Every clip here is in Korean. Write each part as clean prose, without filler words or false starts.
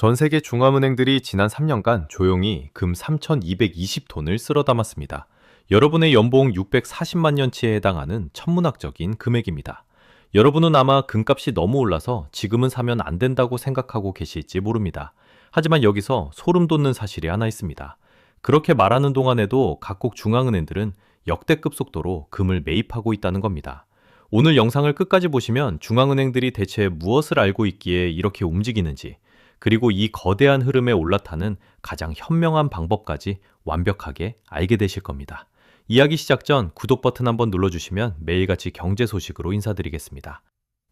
전 세계 중앙은행들이 지난 3년간 조용히 금 3,220톤을 쓸어 담았습니다. 여러분의 연봉 640만 년치에 해당하는 천문학적인 금액입니다. 여러분은 아마 금값이 너무 올라서 지금은 사면 안 된다고 생각하고 계실지 모릅니다. 하지만 여기서 소름 돋는 사실이 하나 있습니다. 그렇게 말하는 동안에도 각국 중앙은행들은 역대급 속도로 금을 매입하고 있다는 겁니다. 오늘 영상을 끝까지 보시면 중앙은행들이 대체 무엇을 알고 있기에 이렇게 움직이는지, 그리고 이 거대한 흐름에 올라타는 가장 현명한 방법까지 완벽하게 알게 되실 겁니다. 이야기 시작 전 구독 버튼 한번 눌러주시면 매일같이 경제 소식으로 인사드리겠습니다.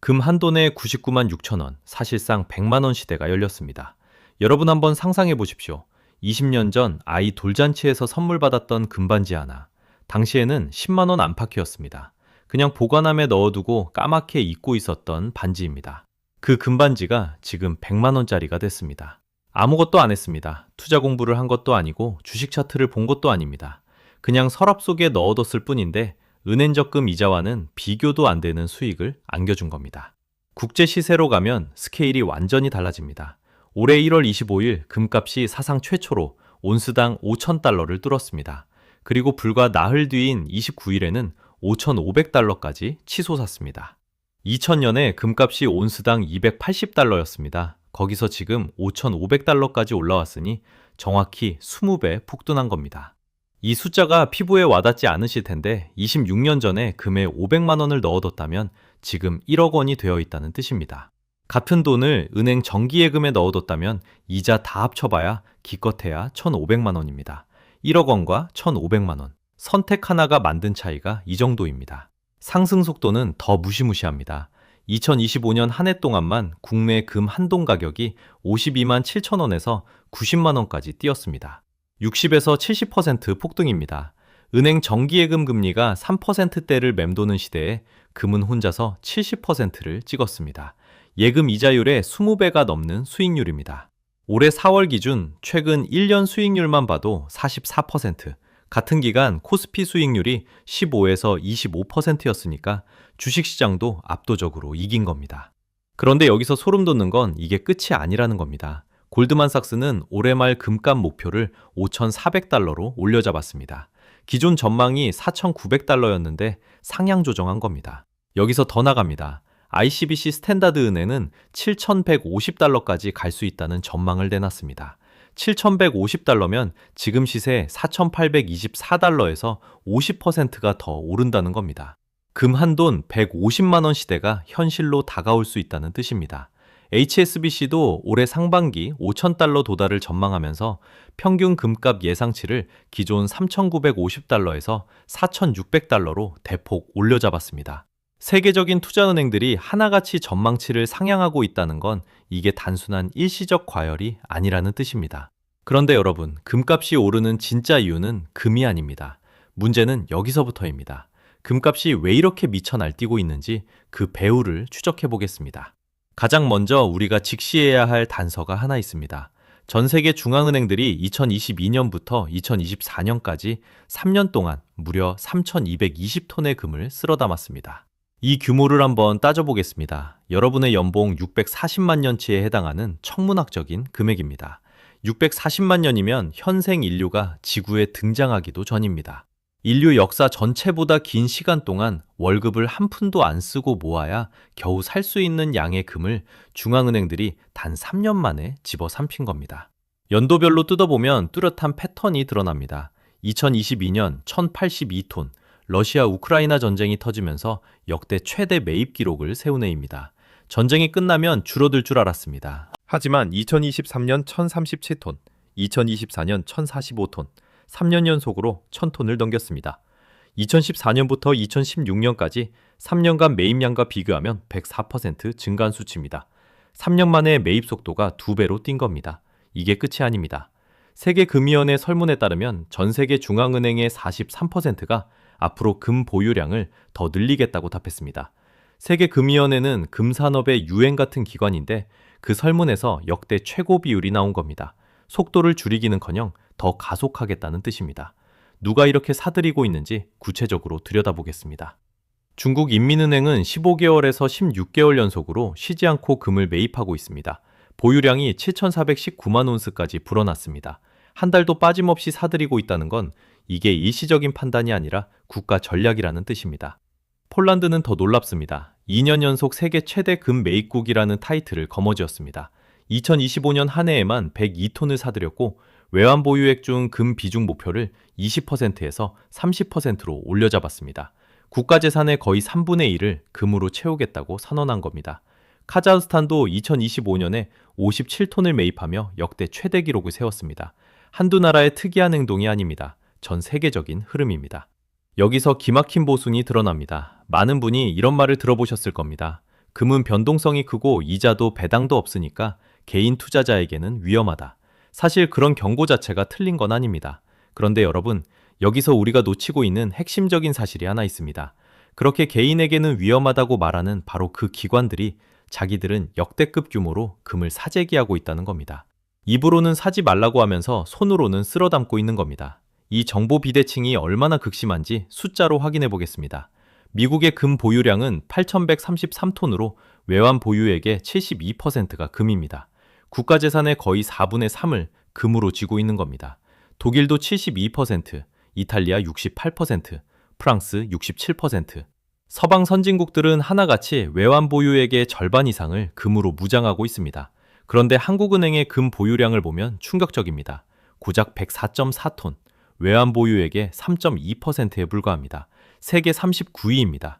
금 한 돈에 99만 6천 원, 사실상 100만 원 시대가 열렸습니다. 여러분 한번 상상해 보십시오. 20년 전 아이 돌잔치에서 선물 받았던 금반지 하나. 당시에는 10만 원 안팎이었습니다. 그냥 보관함에 넣어두고 까맣게 잊고 있었던 반지입니다. 그 금반지가 지금 100만 원짜리가 됐습니다. 아무것도 안 했습니다. 투자 공부를 한 것도 아니고 주식 차트를 본 것도 아닙니다. 그냥 서랍 속에 넣어뒀을 뿐인데 은행 적금 이자와는 비교도 안 되는 수익을 안겨준 겁니다. 국제 시세로 가면 스케일이 완전히 달라집니다. 올해 1월 25일 금값이 사상 최초로 온스당 5,000달러를 뚫었습니다. 그리고 불과 나흘 뒤인 29일에는 5,500달러까지 치솟았습니다. 2000년에 금값이 온스당 280달러였습니다. 거기서 지금 5,500달러까지 올라왔으니 정확히 20배 폭등한 겁니다. 이 숫자가 피부에 와닿지 않으실 텐데 26년 전에 금에 500만 원을 넣어뒀다면 지금 1억 원이 되어 있다는 뜻입니다. 같은 돈을 은행 정기예금에 넣어뒀다면 이자 다 합쳐봐야 기껏해야 1,500만 원입니다. 1억 원과 1,500만 원. 선택 하나가 만든 차이가 이 정도입니다. 상승 속도는 더 무시무시합니다. 2025년 한 해 동안만 국내 금 한돈 가격이 52만 7천 원에서 90만 원까지 뛰었습니다. 60에서 70% 폭등입니다. 은행 정기예금 금리가 3%대를 맴도는 시대에 금은 혼자서 70%를 찍었습니다. 예금 이자율의 20배가 넘는 수익률입니다. 올해 4월 기준 최근 1년 수익률만 봐도 44%, 같은 기간 코스피 수익률이 15에서 25%였으니까 주식시장도 압도적으로 이긴 겁니다. 그런데 여기서 소름 돋는 건 이게 끝이 아니라는 겁니다. 골드만삭스는 올해 말 금값 목표를 5,400달러로 올려잡았습니다. 기존 전망이 4,900달러였는데 상향 조정한 겁니다. 여기서 더 나갑니다. ICBC 스탠다드 은행은 7,150달러까지 갈 수 있다는 전망을 내놨습니다. 7,150달러면 지금 시세 4,824달러에서 50%가 더 오른다는 겁니다. 금 한돈 150만 원 시대가 현실로 다가올 수 있다는 뜻입니다. HSBC도 올해 상반기 5,000달러 도달을 전망하면서 평균 금값 예상치를 기존 3,950달러에서 4,600달러로 대폭 올려잡았습니다. 세계적인 투자은행들이 하나같이 전망치를 상향하고 있다는 건 이게 단순한 일시적 과열이 아니라는 뜻입니다. 그런데 여러분, 금값이 오르는 진짜 이유는 금이 아닙니다. 문제는 여기서부터입니다. 금값이 왜 이렇게 미쳐 날뛰고 있는지 그 배후를 추적해 보겠습니다. 가장 먼저 우리가 직시해야 할 단서가 하나 있습니다. 전 세계 중앙은행들이 2022년부터 2024년까지 3년 동안 무려 3,220톤의 금을 쓸어 담았습니다. 이 규모를 한번 따져보겠습니다. 여러분의 연봉 640만 년치에 해당하는 천문학적인 금액입니다. 640만 년이면 현생 인류가 지구에 등장하기도 전입니다. 인류 역사 전체보다 긴 시간 동안 월급을 한 푼도 안 쓰고 모아야 겨우 살 수 있는 양의 금을 중앙은행들이 단 3년 만에 집어삼킨 겁니다. 연도별로 뜯어보면 뚜렷한 패턴이 드러납니다. 2022년 1082톤, 러시아 우크라이나 전쟁이 터지면서 역대 최대 매입 기록을 세운 해입니다. 전쟁이 끝나면 줄어들 줄 알았습니다. 하지만 2023년 1037톤, 2024년 1045톤, 3년 연속으로 1000톤을 넘겼습니다. 2014년부터 2016년까지 3년간 매입량과 비교하면 104% 증가한 수치입니다. 3년 만에 매입 속도가 2배로 뛴 겁니다. 이게 끝이 아닙니다. 세계금위원회 설문에 따르면 전 세계 중앙은행의 43%가 앞으로 금 보유량을 더 늘리겠다고 답했습니다. 세계금위원회는 금산업의 유행 같은 기관인데 그 설문에서 역대 최고 비율이 나온 겁니다. 속도를 줄이기는커녕 더 가속하겠다는 뜻입니다. 누가 이렇게 사들이고 있는지 구체적으로 들여다보겠습니다. 중국 인민은행은 15개월에서 16개월 연속으로 쉬지 않고 금을 매입하고 있습니다. 보유량이 7,419만 온스까지 불어났습니다. 한 달도 빠짐없이 사들이고 있다는 건 이게 일시적인 판단이 아니라 국가 전략이라는 뜻입니다. 폴란드는 더 놀랍습니다. 2년 연속 세계 최대 금 매입국이라는 타이틀을 거머쥐었습니다. 2025년 한 해에만 102톤을 사들였고 외환 보유액 중 금 비중 목표를 20%에서 30%로 올려잡았습니다. 국가 재산의 거의 3분의 1을 금으로 채우겠다고 선언한 겁니다. 카자흐스탄도 2025년에 57톤을 매입하며 역대 최대 기록을 세웠습니다. 한두 나라의 특이한 행동이 아닙니다. 전 세계적인 흐름입니다. 여기서 기막힌 모순이 드러납니다. 많은 분이 이런 말을 들어보셨을 겁니다. 금은 변동성이 크고 이자도 배당도 없으니까 개인 투자자에게는 위험하다. 사실 그런 경고 자체가 틀린 건 아닙니다. 그런데 여러분, 여기서 우리가 놓치고 있는 핵심적인 사실이 하나 있습니다. 그렇게 개인에게는 위험하다고 말하는 바로 그 기관들이 자기들은 역대급 규모로 금을 사재기하고 있다는 겁니다. 입으로는 사지 말라고 하면서 손으로는 쓸어 담고 있는 겁니다. 이 정보 비대칭이 얼마나 극심한지 숫자로 확인해 보겠습니다. 미국의 금 보유량은 8,133톤으로 외환 보유액의 72%가 금입니다. 국가 재산의 거의 4분의 3을 금으로 쥐고 있는 겁니다. 독일도 72%, 이탈리아 68%, 프랑스 67%. 서방 선진국들은 하나같이 외환 보유액의 절반 이상을 금으로 무장하고 있습니다. 그런데 한국은행의 금 보유량을 보면 충격적입니다. 고작 104.4톤, 외환 보유액의 3.2%에 불과합니다. 세계 39위입니다.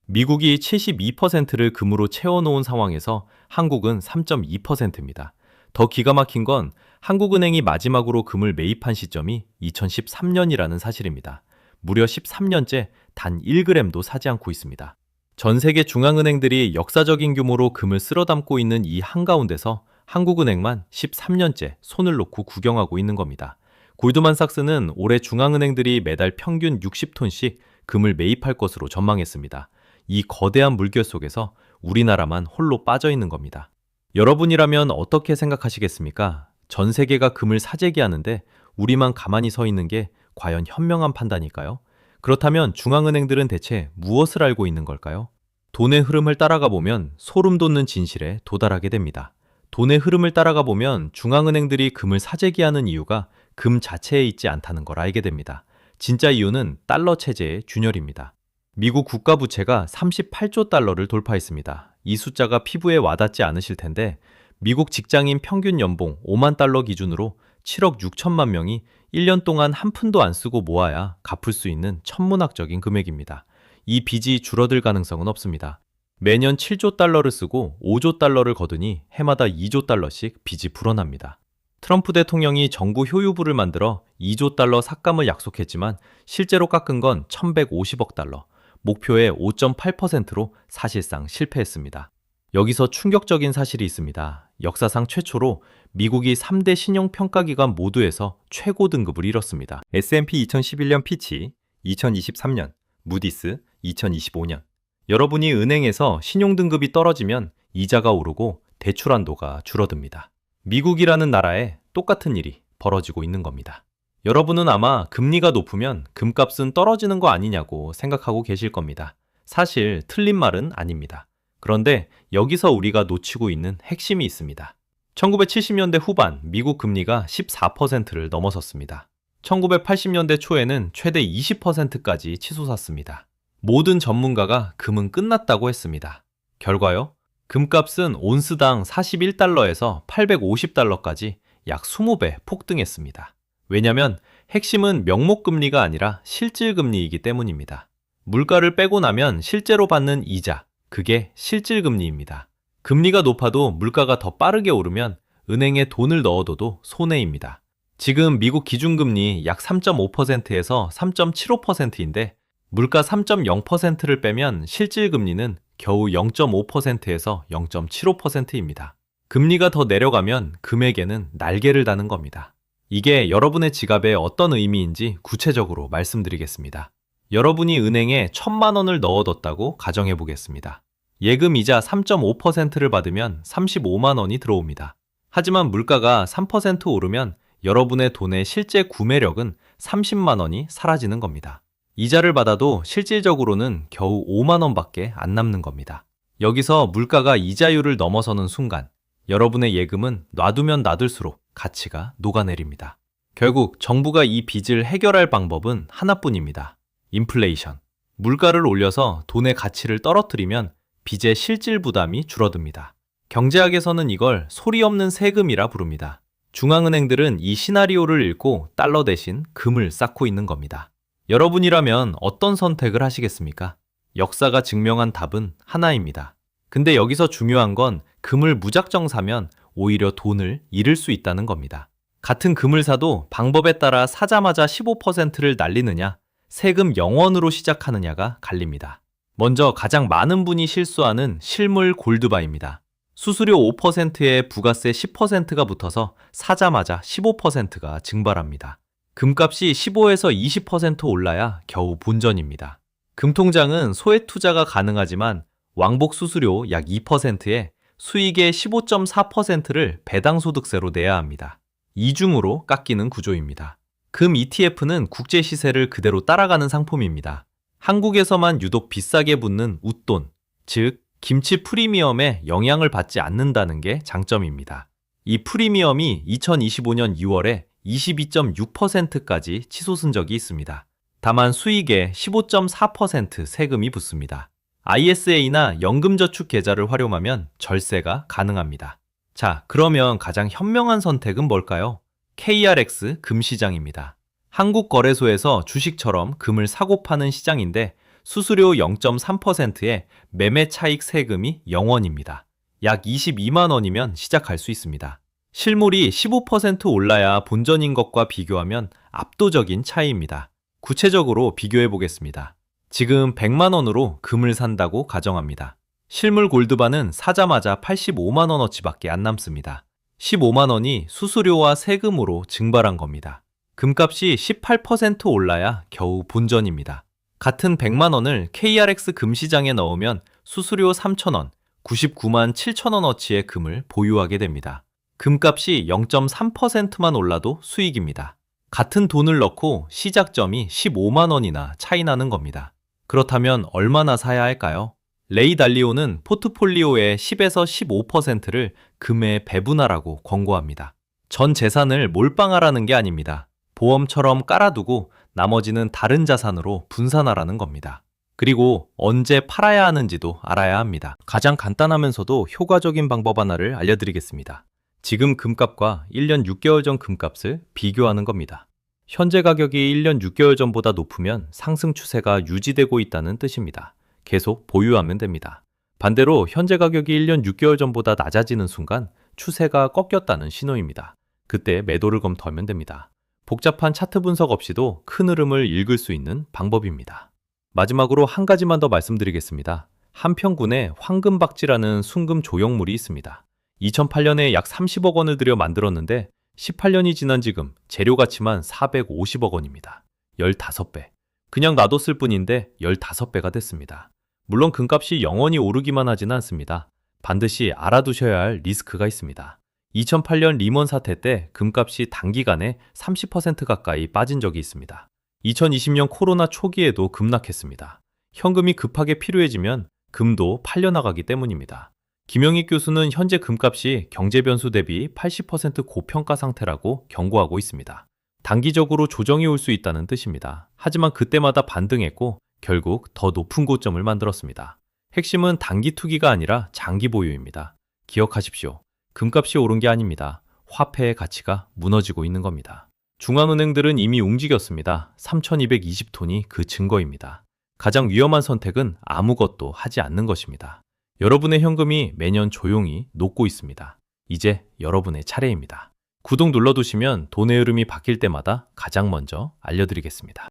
미국이 72%를 금으로 채워놓은 상황에서 한국은 3.2%입니다. 더 기가 막힌 건 한국은행이 마지막으로 금을 매입한 시점이 2013년이라는 사실입니다. 무려 13년째 단 1g도 사지 않고 있습니다. 전 세계 중앙은행들이 역사적인 규모로 금을 쓸어 담고 있는 이 한가운데서 한국은행만 13년째 손을 놓고 구경하고 있는 겁니다. 골드만삭스는 올해 중앙은행들이 매달 평균 60톤씩 금을 매입할 것으로 전망했습니다. 이 거대한 물결 속에서 우리나라만 홀로 빠져 있는 겁니다. 여러분이라면 어떻게 생각하시겠습니까? 전 세계가 금을 사재기하는데 우리만 가만히 서 있는 게 과연 현명한 판단일까요? 그렇다면 중앙은행들은 대체 무엇을 알고 있는 걸까요? 돈의 흐름을 따라가 보면 소름 돋는 진실에 도달하게 됩니다. 돈의 흐름을 따라가 보면 중앙은행들이 금을 사재기하는 이유가 금 자체에 있지 않다는 걸 알게 됩니다. 진짜 이유는 달러 체제의 균열입니다. 미국 국가 부채가 38조 달러를 돌파했습니다. 이 숫자가 피부에 와닿지 않으실 텐데 미국 직장인 평균 연봉 5만 달러 기준으로 7억 6천만 명이 1년 동안 한 푼도 안 쓰고 모아야 갚을 수 있는 천문학적인 금액입니다. 이 빚이 줄어들 가능성은 없습니다. 매년 7조 달러를 쓰고 5조 달러를 거두니 해마다 2조 달러씩 빚이 불어납니다. 트럼프 대통령이 정부 효유부를 만들어 2조 달러 삭감을 약속했지만 실제로 깎은 건 1,150억 달러, 목표의 5.8%로 사실상 실패했습니다. 여기서 충격적인 사실이 있습니다. 역사상 최초로 미국이 3대 신용평가기관 모두에서 최고 등급을 이뤘습니다. S&P 2011년 피치, 2023년, 무디스 2025년. 여러분이 은행에서 신용등급이 떨어지면 이자가 오르고 대출 한도가 줄어듭니다. 미국이라는 나라에 똑같은 일이 벌어지고 있는 겁니다. 여러분은 아마 금리가 높으면 금값은 떨어지는 거 아니냐고 생각하고 계실 겁니다. 사실 틀린 말은 아닙니다. 그런데 여기서 우리가 놓치고 있는 핵심이 있습니다. 1970년대 후반 미국 금리가 14%를 넘어섰습니다. 1980년대 초에는 최대 20%까지 치솟았습니다. 모든 전문가가 금은 끝났다고 했습니다. 결과요? 금값은 온스당 41달러에서 850달러까지 약 20배 폭등했습니다. 왜냐면 핵심은 명목금리가 아니라 실질금리이기 때문입니다. 물가를 빼고 나면 실제로 받는 이자, 그게 실질금리입니다. 금리가 높아도 물가가 더 빠르게 오르면 은행에 돈을 넣어둬도 손해입니다. 지금 미국 기준금리 약 3.5%에서 3.75%인데 물가 3.0%를 빼면 실질금리는 겨우 0.5%에서 0.75%입니다. 금리가 더 내려가면 금액에는 날개를 다는 겁니다. 이게 여러분의 지갑에 어떤 의미인지 구체적으로 말씀드리겠습니다. 여러분이 은행에 1,000만 원을 넣어뒀다고 가정해 보겠습니다. 예금 이자 3.5%를 받으면 35만 원이 들어옵니다. 하지만 물가가 3% 오르면 여러분의 돈의 실제 구매력은 30만 원이 사라지는 겁니다. 이자를 받아도 실질적으로는 겨우 5만 원밖에 안 남는 겁니다. 여기서 물가가 이자율을 넘어서는 순간 여러분의 예금은 놔두면 놔둘수록 가치가 녹아내립니다. 결국 정부가 이 빚을 해결할 방법은 하나뿐입니다. 인플레이션. 물가를 올려서 돈의 가치를 떨어뜨리면 빚의 실질 부담이 줄어듭니다. 경제학에서는 이걸 소리 없는 세금이라 부릅니다. 중앙은행들은 이 시나리오를 읽고 달러 대신 금을 쌓고 있는 겁니다. 여러분이라면 어떤 선택을 하시겠습니까? 역사가 증명한 답은 하나입니다. 근데 여기서 중요한 건 금을 무작정 사면 오히려 돈을 잃을 수 있다는 겁니다. 같은 금을 사도 방법에 따라 사자마자 15%를 날리느냐, 세금 0원으로 시작하느냐가 갈립니다. 먼저 가장 많은 분이 실수하는 실물 골드바입니다. 수수료 5%에 부가세 10%가 붙어서 사자마자 15%가 증발합니다. 금값이 15에서 20% 올라야 겨우 본전입니다. 금통장은 소액 투자가 가능하지만 왕복 수수료 약 2%에 수익의 15.4%를 배당소득세로 내야 합니다. 이중으로 깎이는 구조입니다. 금 ETF는 국제 시세를 그대로 따라가는 상품입니다. 한국에서만 유독 비싸게 붙는 웃돈, 즉 김치 프리미엄에 영향을 받지 않는다는 게 장점입니다. 이 프리미엄이 2025년 2월에 22.6%까지 치솟은 적이 있습니다. 다만 수익의 15.4% 세금이 붙습니다. ISA나 연금저축 계좌를 활용하면 절세가 가능합니다. 자, 그러면 가장 현명한 선택은 뭘까요? KRX 금시장입니다. 한국거래소에서 주식처럼 금을 사고 파는 시장인데 수수료 0.3%에 매매 차익 세금이 0원입니다. 약 22만 원이면 시작할 수 있습니다. 실물이 15% 올라야 본전인 것과 비교하면 압도적인 차이입니다. 구체적으로 비교해 보겠습니다. 지금 100만 원으로 금을 산다고 가정합니다. 실물 골드바는 사자마자 85만 원어치밖에 안 남습니다. 15만 원이 수수료와 세금으로 증발한 겁니다. 금값이 18% 올라야 겨우 본전입니다. 같은 100만 원을 KRX 금시장에 넣으면 수수료 3,000원, 99만 7천원어치의 금을 보유하게 됩니다. 금값이 0.3%만 올라도 수익입니다. 같은 돈을 넣고 시작점이 15만 원이나 차이 나는 겁니다. 그렇다면 얼마나 사야 할까요? 레이 달리오는 포트폴리오의 10에서 15%를 금에 배분하라고 권고합니다. 전 재산을 몰빵하라는 게 아닙니다. 보험처럼 깔아두고 나머지는 다른 자산으로 분산하라는 겁니다. 그리고 언제 팔아야 하는지도 알아야 합니다. 가장 간단하면서도 효과적인 방법 하나를 알려드리겠습니다. 지금 금값과 1년 6개월 전 금값을 비교하는 겁니다. 현재 가격이 1년 6개월 전보다 높으면 상승 추세가 유지되고 있다는 뜻입니다. 계속 보유하면 됩니다. 반대로 현재 가격이 1년 6개월 전보다 낮아지는 순간 추세가 꺾였다는 신호입니다. 그때 매도를 검토하면 됩니다. 복잡한 차트 분석 없이도 큰 흐름을 읽을 수 있는 방법입니다. 마지막으로 한 가지만 더 말씀드리겠습니다. 한평군에 황금박쥐라는 순금 조형물이 있습니다. 2008년에 약 30억 원을 들여 만들었는데 18년이 지난 지금 재료 가치만 450억 원입니다. 15배. 그냥 놔뒀을 뿐인데 15배가 됐습니다. 물론 금값이 영원히 오르기만 하지는 않습니다. 반드시 알아두셔야 할 리스크가 있습니다. 2008년 리먼 사태 때 금값이 단기간에 30% 가까이 빠진 적이 있습니다. 2020년 코로나 초기에도 급락했습니다. 현금이 급하게 필요해지면 금도 팔려나가기 때문입니다. 김영익 교수는 현재 금값이 경제 변수 대비 80% 고평가 상태라고 경고하고 있습니다. 단기적으로 조정이 올 수 있다는 뜻입니다. 하지만 그때마다 반등했고 결국 더 높은 고점을 만들었습니다. 핵심은 단기 투기가 아니라 장기 보유입니다. 기억하십시오. 금값이 오른 게 아닙니다. 화폐의 가치가 무너지고 있는 겁니다. 중앙은행들은 이미 움직였습니다. 3,220톤이 그 증거입니다. 가장 위험한 선택은 아무것도 하지 않는 것입니다. 여러분의 현금이 매년 조용히 녹고 있습니다. 이제 여러분의 차례입니다. 구독 눌러두시면 돈의 흐름이 바뀔 때마다 가장 먼저 알려드리겠습니다.